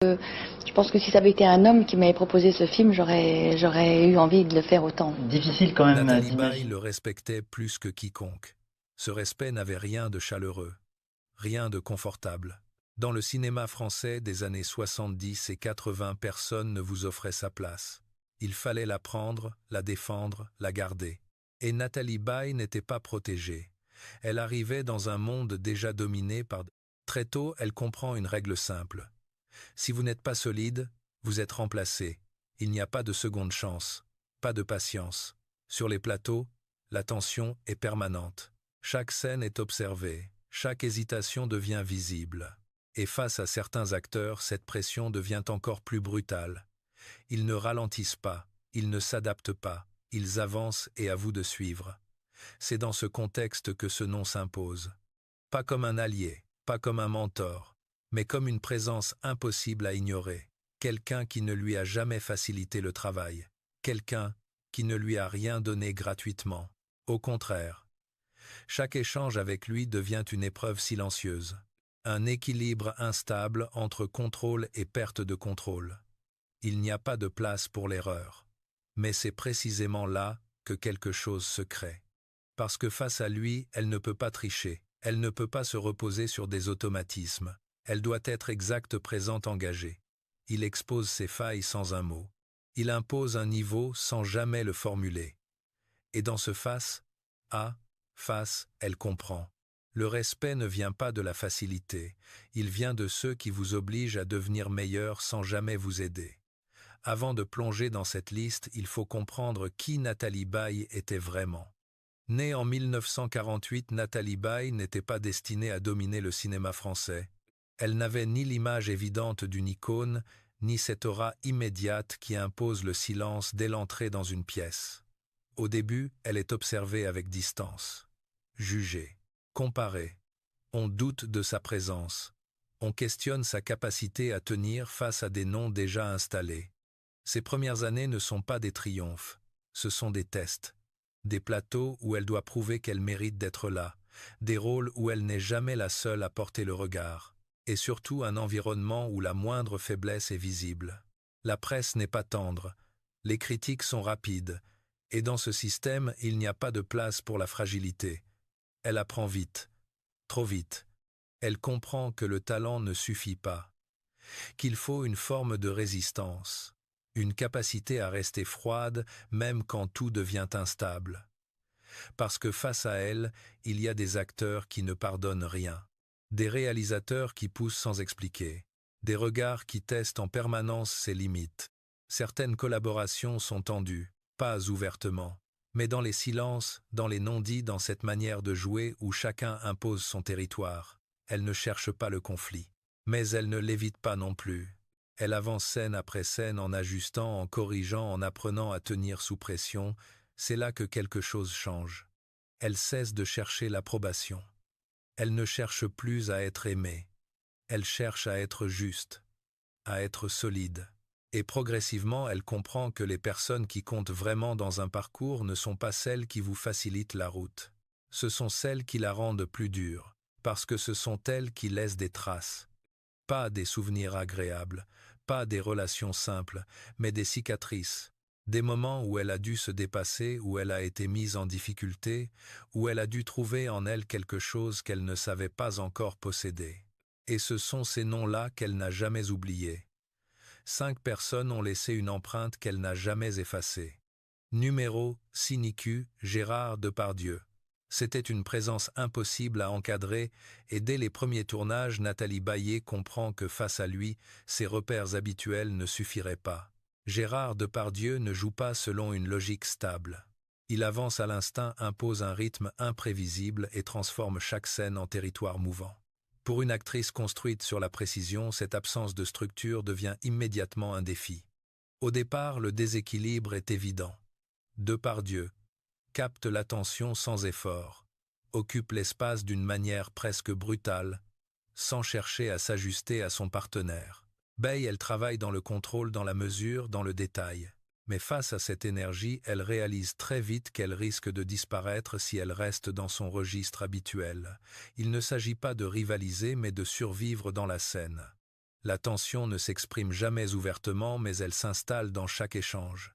Je pense que si ça avait été un homme qui m'avait proposé ce film, j'aurais eu envie de le faire autant. Difficile quand même Nathalie Baye d'imaginer. le respectait plus que quiconque. Ce respect n'avait rien de chaleureux, rien de confortable. Dans le cinéma français des années 70 et 80, personne ne vous offrait sa place. Il fallait la prendre, la défendre, la garder. Et Nathalie Baye n'était pas protégée. Elle arrivait dans un monde déjà dominé par... Très tôt, elle comprend une règle simple. Si vous n'êtes pas solide, vous êtes remplacé. Il n'y a pas de seconde chance, pas de patience. Sur les plateaux, la tension est permanente. Chaque scène est observée, chaque hésitation devient visible. Et face à certains acteurs, cette pression devient encore plus brutale. Ils ne ralentissent pas, ils ne s'adaptent pas, ils avancent et à vous de suivre. C'est dans ce contexte que ce nom s'impose. Pas comme un allié, pas comme un mentor, mais comme une présence impossible à ignorer. Quelqu'un qui ne lui a jamais facilité le travail. Quelqu'un qui ne lui a rien donné gratuitement. Au contraire, chaque échange avec lui devient une épreuve silencieuse. Un équilibre instable entre contrôle et perte de contrôle. Il n'y a pas de place pour l'erreur. Mais c'est précisément là que quelque chose se crée. Parce que face à lui, elle ne peut pas tricher. Elle ne peut pas se reposer sur des automatismes. Elle doit être exacte, présente, engagée. Il expose ses failles sans un mot. Il impose un niveau sans jamais le formuler. Et dans ce face, elle comprend. Le respect ne vient pas de la facilité. Il vient de ceux qui vous obligent à devenir meilleur sans jamais vous aider. Avant de plonger dans cette liste, il faut comprendre qui Nathalie Baye était vraiment. Née en 1948, Nathalie Baye n'était pas destinée à dominer le cinéma français. Elle n'avait ni l'image évidente d'une icône, ni cette aura immédiate qui impose le silence dès l'entrée dans une pièce. Au début, elle est observée avec distance. Jugée, comparée. On doute de sa présence. On questionne sa capacité à tenir face à des noms déjà installés. Ses premières années ne sont pas des triomphes, ce sont des tests. Des plateaux où elle doit prouver qu'elle mérite d'être là, des rôles où elle n'est jamais la seule à porter le regard, et surtout un environnement où la moindre faiblesse est visible. La presse n'est pas tendre, les critiques sont rapides, et dans ce système, il n'y a pas de place pour la fragilité. Elle apprend vite, trop vite. Elle comprend que le talent ne suffit pas, qu'il faut une forme de résistance. Une capacité à rester froide même quand tout devient instable. Parce que face à elle, il y a des acteurs qui ne pardonnent rien, des réalisateurs qui poussent sans expliquer, des regards qui testent en permanence ses limites. Certaines collaborations sont tendues, pas ouvertement, mais dans les silences, dans les non-dits, dans cette manière de jouer où chacun impose son territoire. Elle ne cherche pas le conflit, mais elle ne l'évite pas non plus. Elle avance scène après scène en ajustant, en corrigeant, en apprenant à tenir sous pression. C'est là que quelque chose change. Elle cesse de chercher l'approbation. Elle ne cherche plus à être aimée. Elle cherche à être juste, à être solide. Et progressivement, elle comprend que les personnes qui comptent vraiment dans un parcours ne sont pas celles qui vous facilitent la route. Ce sont celles qui la rendent plus dure, parce que ce sont elles qui laissent des traces. Pas des souvenirs agréables, pas des relations simples, mais des cicatrices. Des moments où elle a dû se dépasser, où elle a été mise en difficulté, où elle a dû trouver en elle quelque chose qu'elle ne savait pas encore posséder. Et ce sont ces noms-là qu'elle n'a jamais oubliés. 5 personnes ont laissé une empreinte qu'elle n'a jamais effacée. Numéro, Sinicu, Gérard Depardieu. C'était une présence impossible à encadrer et dès les premiers tournages, Nathalie Baye comprend que face à lui, ses repères habituels ne suffiraient pas. Gérard Depardieu ne joue pas selon une logique stable. Il avance à l'instinct, impose un rythme imprévisible et transforme chaque scène en territoire mouvant. Pour une actrice construite sur la précision, cette absence de structure devient immédiatement un défi. Au départ, le déséquilibre est évident. Depardieu capte l'attention sans effort, occupe l'espace d'une manière presque brutale, sans chercher à s'ajuster à son partenaire. Baye, elle travaille dans le contrôle, dans la mesure, dans le détail. Mais face à cette énergie, elle réalise très vite qu'elle risque de disparaître si elle reste dans son registre habituel. Il ne s'agit pas de rivaliser, mais de survivre dans la scène. La tension ne s'exprime jamais ouvertement, mais elle s'installe dans chaque échange.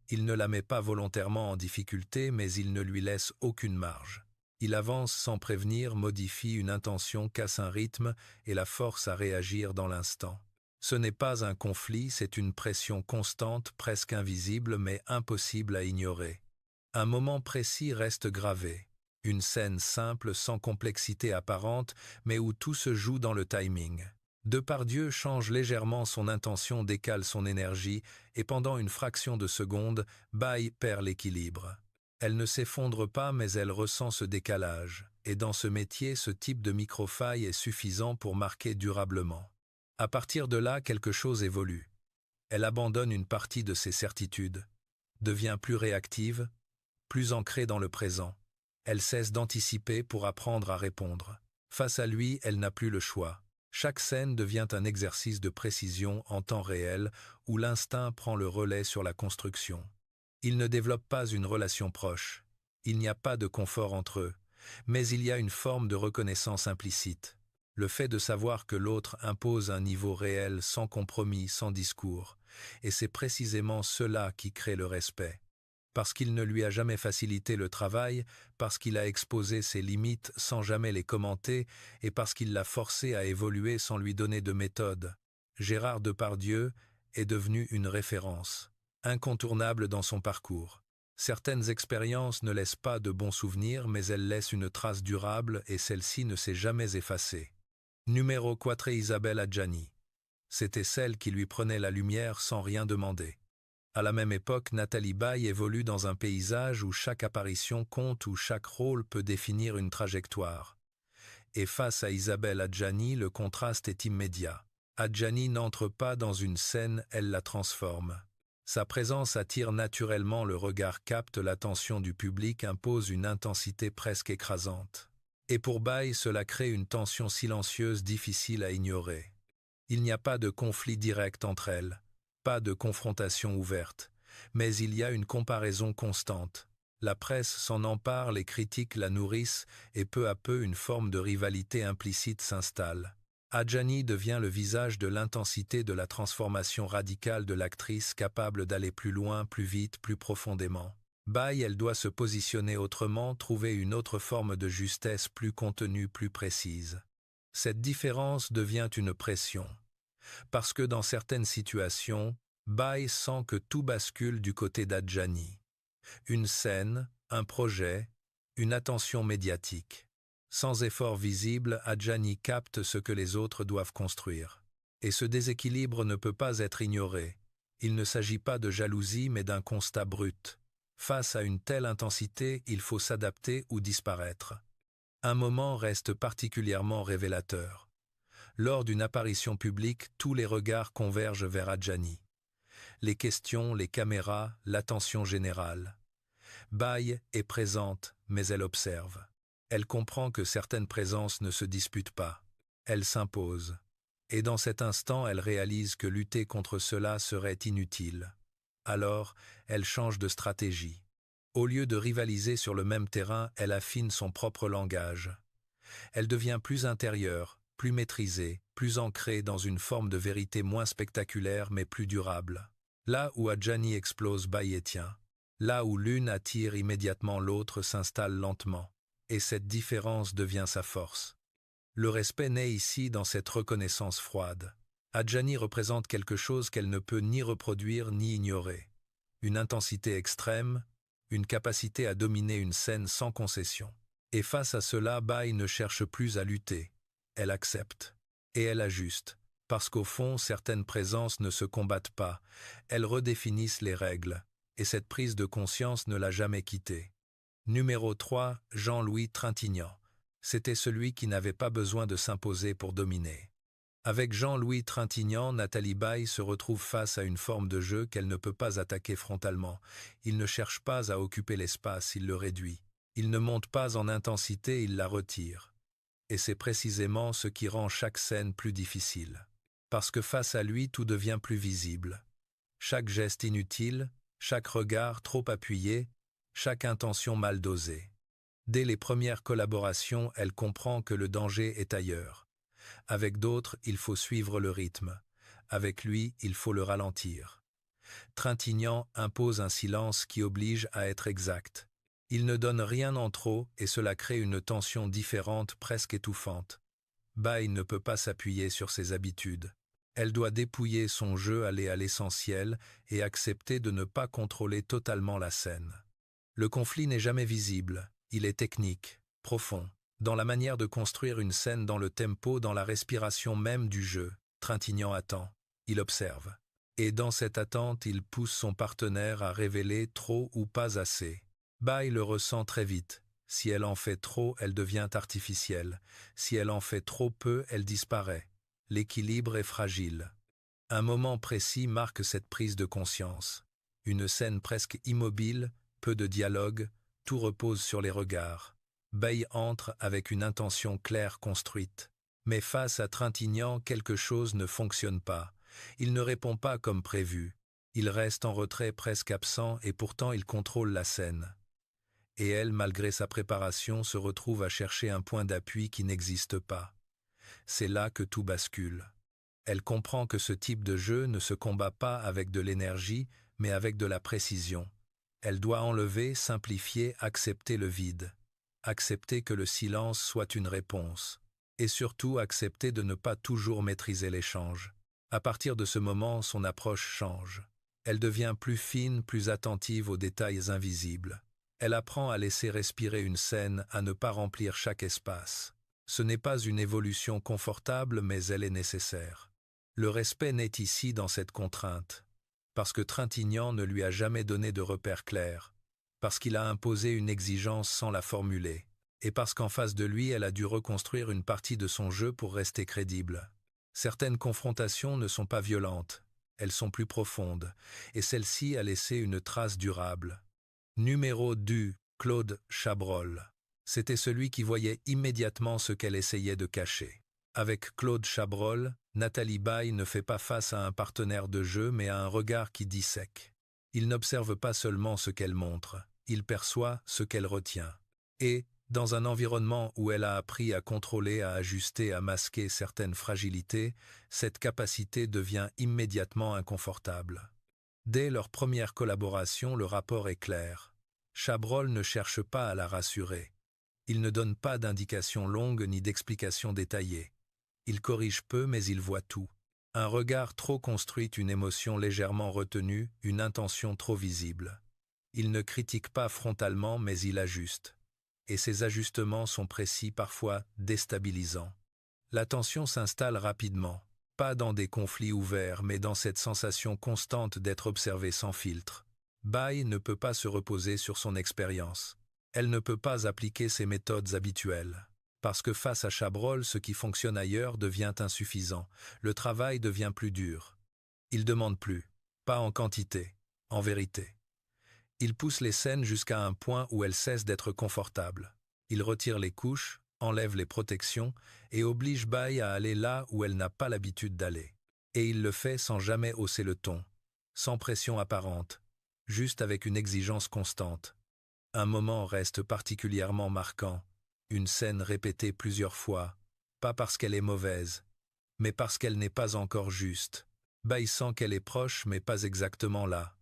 Il ne la met pas volontairement en difficulté, mais il ne lui laisse aucune marge. Il avance sans prévenir, modifie une intention, casse un rythme et la force à réagir dans l'instant. Ce n'est pas un conflit, c'est une pression constante, presque invisible, mais impossible à ignorer. Un moment précis reste gravé. Une scène simple, sans complexité apparente, mais où tout se joue dans le timing. Depardieu change légèrement son intention, décale son énergie, et pendant une fraction de seconde, Bai perd l'équilibre. Elle ne s'effondre pas, mais elle ressent ce décalage, et dans ce métier, ce type de microfaille est suffisant pour marquer durablement. À partir de là, quelque chose évolue. Elle abandonne une partie de ses certitudes, devient plus réactive, plus ancrée dans le présent. Elle cesse d'anticiper pour apprendre à répondre. Face à lui, elle n'a plus le choix. Chaque scène devient un exercice de précision en temps réel où l'instinct prend le relais sur la construction. Ils ne développent pas une relation proche. Il n'y a pas de confort entre eux, mais il y a une forme de reconnaissance implicite. Le fait de savoir que l'autre impose un niveau réel sans compromis, sans discours, et c'est précisément cela qui crée le respect. Parce qu'il ne lui a jamais facilité le travail, parce qu'il a exposé ses limites sans jamais les commenter, et parce qu'il l'a forcé à évoluer sans lui donner de méthode. Gérard Depardieu est devenu une référence, incontournable dans son parcours. Certaines expériences ne laissent pas de bons souvenirs, mais elles laissent une trace durable et celle-ci ne s'est jamais effacée. Numéro 4, Isabelle Adjani. C'était celle qui lui prenait la lumière sans rien demander. À la même époque, Nathalie Baye évolue dans un paysage où chaque apparition compte, où chaque rôle peut définir une trajectoire. Et face à Isabelle Adjani, le contraste est immédiat. Adjani n'entre pas dans une scène, elle la transforme. Sa présence attire naturellement le regard, capte l'attention du public, impose une intensité presque écrasante. Et pour Baye, cela crée une tension silencieuse difficile à ignorer. Il n'y a pas de conflit direct entre elles, pas de confrontation ouverte, mais il y a une comparaison constante. La presse s'en empare, les critiques la nourrissent, et peu à peu une forme de rivalité implicite s'installe. Adjani devient le visage de l'intensité, de la transformation radicale de l'actrice capable d'aller plus loin, plus vite, plus profondément. Baye, elle doit se positionner autrement, trouver une autre forme de justesse plus contenue, plus précise. Cette différence devient une pression. Parce que dans certaines situations, Baye sent que tout bascule du côté d'Adjani. Une scène, un projet, une attention médiatique. Sans effort visible, Adjani capte ce que les autres doivent construire. Et ce déséquilibre ne peut pas être ignoré. Il ne s'agit pas de jalousie mais d'un constat brut. Face à une telle intensité, il faut s'adapter ou disparaître. Un moment reste particulièrement révélateur. Lors d'une apparition publique, tous les regards convergent vers Adjani. Les questions, les caméras, l'attention générale. Baye est présente, mais elle observe. Elle comprend que certaines présences ne se disputent pas. Elles s'imposent. Et dans cet instant, elle réalise que lutter contre cela serait inutile. Alors, elle change de stratégie. Au lieu de rivaliser sur le même terrain, elle affine son propre langage. Elle devient plus intérieure, plus maîtrisée, plus ancrée dans une forme de vérité moins spectaculaire mais plus durable. Là où Adjani explose, Baye tient. Là où l'une attire immédiatement, l'autre s'installe lentement. Et cette différence devient sa force. Le respect naît ici dans cette reconnaissance froide. Adjani représente quelque chose qu'elle ne peut ni reproduire ni ignorer. Une intensité extrême, une capacité à dominer une scène sans concession. Et face à cela, Baye ne cherche plus à lutter. Elle accepte. Et elle ajuste. Parce qu'au fond, certaines présences ne se combattent pas. Elles redéfinissent les règles. Et cette prise de conscience ne l'a jamais quittée. Numéro 3, Jean-Louis Trintignant. C'était celui qui n'avait pas besoin de s'imposer pour dominer. Avec Jean-Louis Trintignant, Nathalie Baye se retrouve face à une forme de jeu qu'elle ne peut pas attaquer frontalement. Il ne cherche pas à occuper l'espace, il le réduit. Il ne monte pas en intensité, il la retire. Et c'est précisément ce qui rend chaque scène plus difficile. Parce que face à lui, tout devient plus visible. Chaque geste inutile, chaque regard trop appuyé, chaque intention mal dosée. Dès les premières collaborations, elle comprend que le danger est ailleurs. Avec d'autres, il faut suivre le rythme. Avec lui, il faut le ralentir. Trintignant impose un silence qui oblige à être exact. Il ne donne rien en trop et cela crée une tension différente, presque étouffante. Bai ne peut pas s'appuyer sur ses habitudes. Elle doit dépouiller son jeu, aller à l'essentiel et accepter de ne pas contrôler totalement la scène. Le conflit n'est jamais visible, il est technique, profond, dans la manière de construire une scène, dans le tempo, dans la respiration même du jeu. Trintignant attend, il observe. Et dans cette attente, il pousse son partenaire à révéler trop ou pas assez. Bai le ressent très vite. Si elle en fait trop, elle devient artificielle. Si elle en fait trop peu, elle disparaît. L'équilibre est fragile. Un moment précis marque cette prise de conscience. Une scène presque immobile, peu de dialogue, tout repose sur les regards. Bai entre avec une intention claire construite. Mais face à Trintignant, quelque chose ne fonctionne pas. Il ne répond pas comme prévu. Il reste en retrait, presque absent, et pourtant il contrôle la scène. Et elle, malgré sa préparation, se retrouve à chercher un point d'appui qui n'existe pas. C'est là que tout bascule. Elle comprend que ce type de jeu ne se combat pas avec de l'énergie, mais avec de la précision. Elle doit enlever, simplifier, accepter le vide. Accepter que le silence soit une réponse. Et surtout accepter de ne pas toujours maîtriser l'échange. À partir de ce moment, son approche change. Elle devient plus fine, plus attentive aux détails invisibles. Elle apprend à laisser respirer une scène, à ne pas remplir chaque espace. Ce n'est pas une évolution confortable, mais elle est nécessaire. Le respect naît ici dans cette contrainte. Parce que Trintignant ne lui a jamais donné de repères clairs. Parce qu'il a imposé une exigence sans la formuler. Et parce qu'en face de lui, elle a dû reconstruire une partie de son jeu pour rester crédible. Certaines confrontations ne sont pas violentes. Elles sont plus profondes. Et celle-ci a laissé une trace durable. Numéro 2, Claude Chabrol. C'était celui qui voyait immédiatement ce qu'elle essayait de cacher. Avec Claude Chabrol, Nathalie Bai ne fait pas face à un partenaire de jeu mais à un regard qui dissèque. Il n'observe pas seulement ce qu'elle montre, il perçoit ce qu'elle retient. Et, dans un environnement où elle a appris à contrôler, à ajuster, à masquer certaines fragilités, cette capacité devient immédiatement inconfortable. Dès leur première collaboration, le rapport est clair. Chabrol ne cherche pas à la rassurer. Il ne donne pas d'indications longues ni d'explications détaillées. Il corrige peu mais il voit tout. Un regard trop construit, une émotion légèrement retenue, une intention trop visible. Il ne critique pas frontalement mais il ajuste. Et ces ajustements sont précis, parfois déstabilisants. La tension s'installe rapidement. Pas dans des conflits ouverts, mais dans cette sensation constante d'être observé sans filtre. Bai ne peut pas se reposer sur son expérience. Elle ne peut pas appliquer ses méthodes habituelles. Parce que face à Chabrol, ce qui fonctionne ailleurs devient insuffisant. Le travail devient plus dur. Il demande plus. Pas en quantité, en vérité. Il pousse les scènes jusqu'à un point où elles cessent d'être confortables. Il retire les couches, enlève les protections et oblige Bai à aller là où elle n'a pas l'habitude d'aller. Et il le fait sans jamais hausser le ton, sans pression apparente, juste avec une exigence constante. Un moment reste particulièrement marquant, une scène répétée plusieurs fois, pas parce qu'elle est mauvaise, mais parce qu'elle n'est pas encore juste. Bai sent qu'elle est proche mais pas exactement là.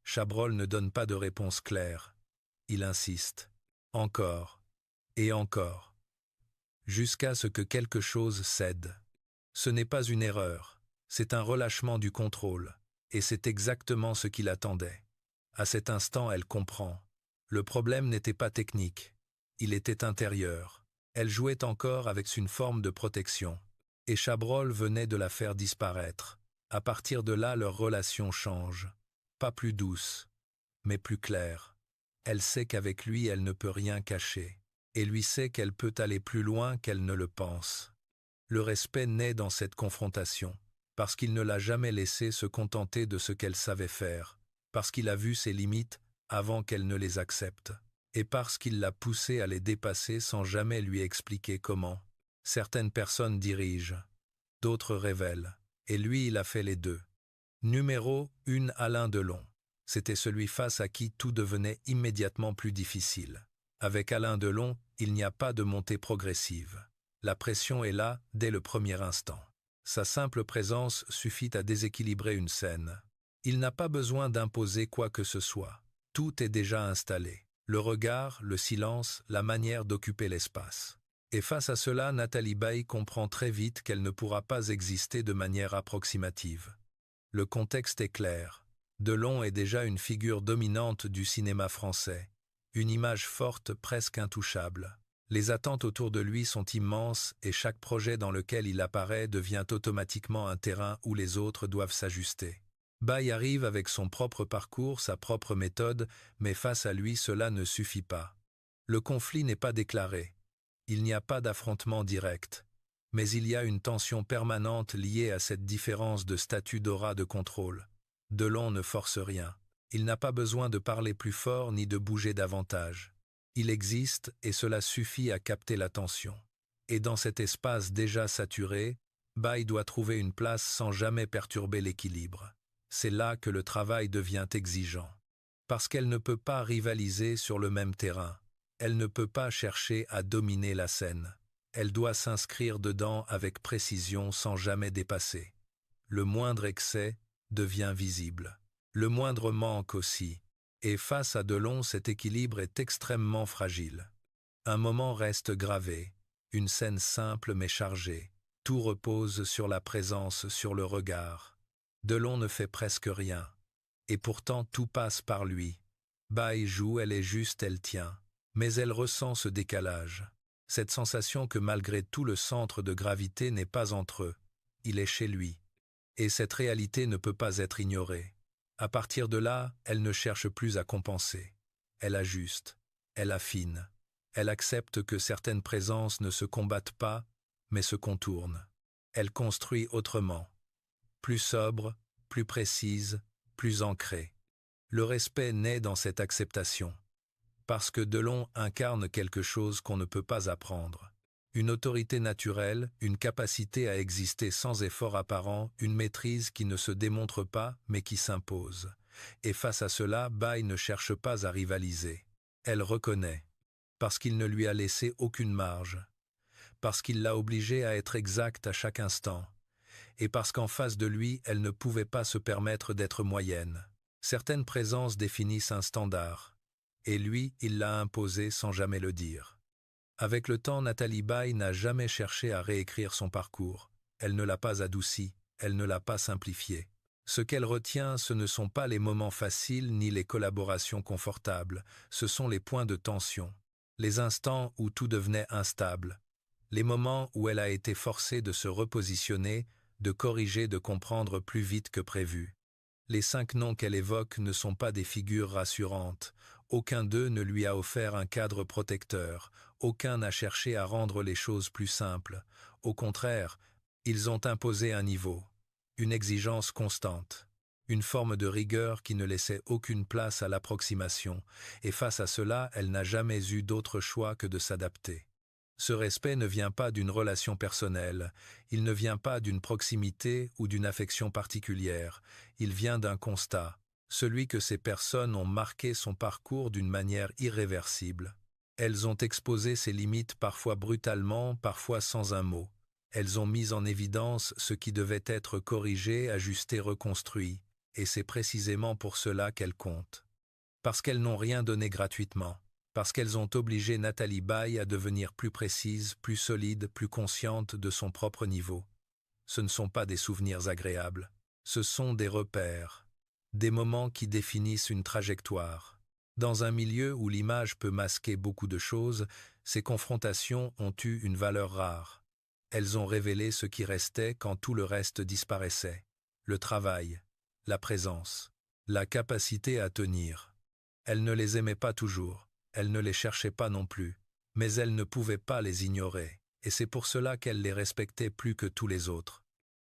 Chabrol ne donne pas de réponse claire. Il insiste. Encore. Et encore. Jusqu'à ce que quelque chose cède. Ce n'est pas une erreur, c'est un relâchement du contrôle, et c'est exactement ce qu'il attendait. À cet instant, elle comprend. Le problème n'était pas technique, il était intérieur. Elle jouait encore avec une forme de protection, et Chabrol venait de la faire disparaître. À partir de là, leur relation change. Pas plus douce, mais plus claire. Elle sait qu'avec lui, elle ne peut rien cacher. Et lui sait qu'elle peut aller plus loin qu'elle ne le pense. Le respect naît dans cette confrontation, parce qu'il ne l'a jamais laissé se contenter de ce qu'elle savait faire, parce qu'il a vu ses limites avant qu'elle ne les accepte, et parce qu'il l'a poussée à les dépasser sans jamais lui expliquer comment. Certaines personnes dirigent, d'autres révèlent, et lui il a fait les deux. Numéro 1, Alain Delon. C'était celui face à qui tout devenait immédiatement plus difficile. Avec Alain Delon, il n'y a pas de montée progressive. La pression est là dès le premier instant. Sa simple présence suffit à déséquilibrer une scène. Il n'a pas besoin d'imposer quoi que ce soit. Tout est déjà installé. Le regard, le silence, la manière d'occuper l'espace. Et face à cela, Nathalie Baye comprend très vite qu'elle ne pourra pas exister de manière approximative. Le contexte est clair. Delon est déjà une figure dominante du cinéma français. Une image forte, presque intouchable. Les attentes autour de lui sont immenses et chaque projet dans lequel il apparaît devient automatiquement un terrain où les autres doivent s'ajuster. Baye arrive avec son propre parcours, sa propre méthode, mais face à lui, cela ne suffit pas. Le conflit n'est pas déclaré. Il n'y a pas d'affrontement direct. Mais il y a une tension permanente liée à cette différence de statut d'aura de contrôle. Delon ne force rien. Il n'a pas besoin de parler plus fort ni de bouger davantage. Il existe et cela suffit à capter l'attention. Et dans cet espace déjà saturé, Baye doit trouver une place sans jamais perturber l'équilibre. C'est là que le travail devient exigeant. Parce qu'elle ne peut pas rivaliser sur le même terrain. Elle ne peut pas chercher à dominer la scène. Elle doit s'inscrire dedans avec précision sans jamais dépasser. Le moindre excès devient visible. Le moindre manque aussi. Et face à Delon, cet équilibre est extrêmement fragile. Un moment reste gravé, une scène simple mais chargée. Tout repose sur la présence, sur le regard. Delon ne fait presque rien. Et pourtant tout passe par lui. Baye joue, elle est juste, elle tient. Mais elle ressent ce décalage. Cette sensation que malgré tout le centre de gravité n'est pas entre eux. Il est chez lui. Et cette réalité ne peut pas être ignorée. À partir de là, elle ne cherche plus à compenser. Elle ajuste, elle affine. Elle accepte que certaines présences ne se combattent pas, mais se contournent. Elle construit autrement. Plus sobre, plus précise, plus ancrée. Le respect naît dans cette acceptation. Parce que Delon incarne quelque chose qu'on ne peut pas apprendre. Une autorité naturelle, une capacité à exister sans effort apparent, une maîtrise qui ne se démontre pas mais qui s'impose. Et face à cela, Baye ne cherche pas à rivaliser. Elle reconnaît. Parce qu'il ne lui a laissé aucune marge. Parce qu'il l'a obligée à être exacte à chaque instant. Et parce qu'en face de lui, elle ne pouvait pas se permettre d'être moyenne. Certaines présences définissent un standard. Et lui, il l'a imposé sans jamais le dire. Avec le temps, Nathalie Baye n'a jamais cherché à réécrire son parcours. Elle ne l'a pas adouci, elle ne l'a pas simplifié. Ce qu'elle retient, ce ne sont pas les moments faciles ni les collaborations confortables, ce sont les points de tension, les instants où tout devenait instable, les moments où elle a été forcée de se repositionner, de corriger, de comprendre plus vite que prévu. Les 5 noms qu'elle évoque ne sont pas des figures rassurantes. Aucun d'eux ne lui a offert un cadre protecteur. Aucun n'a cherché à rendre les choses plus simples. Au contraire, ils ont imposé un niveau, une exigence constante, une forme de rigueur qui ne laissait aucune place à l'approximation. Et face à cela, elle n'a jamais eu d'autre choix que de s'adapter. Ce respect ne vient pas d'une relation personnelle, il ne vient pas d'une proximité ou d'une affection particulière, il vient d'un constat, celui que ces personnes ont marqué son parcours d'une manière irréversible. Elles ont exposé ses limites parfois brutalement, parfois sans un mot. Elles ont mis en évidence ce qui devait être corrigé, ajusté, reconstruit, et c'est précisément pour cela qu'elles comptent. Parce qu'elles n'ont rien donné gratuitement. Parce qu'elles ont obligé Nathalie Baye à devenir plus précise, plus solide, plus consciente de son propre niveau. Ce ne sont pas des souvenirs agréables, ce sont des repères, des moments qui définissent une trajectoire. Dans un milieu où l'image peut masquer beaucoup de choses, ces confrontations ont eu une valeur rare. Elles ont révélé ce qui restait quand tout le reste disparaissait. Le travail, la présence, la capacité à tenir. Elle ne les aimait pas toujours. Elle ne les cherchait pas non plus, mais elle ne pouvait pas les ignorer, et c'est pour cela qu'elle les respectait plus que tous les autres.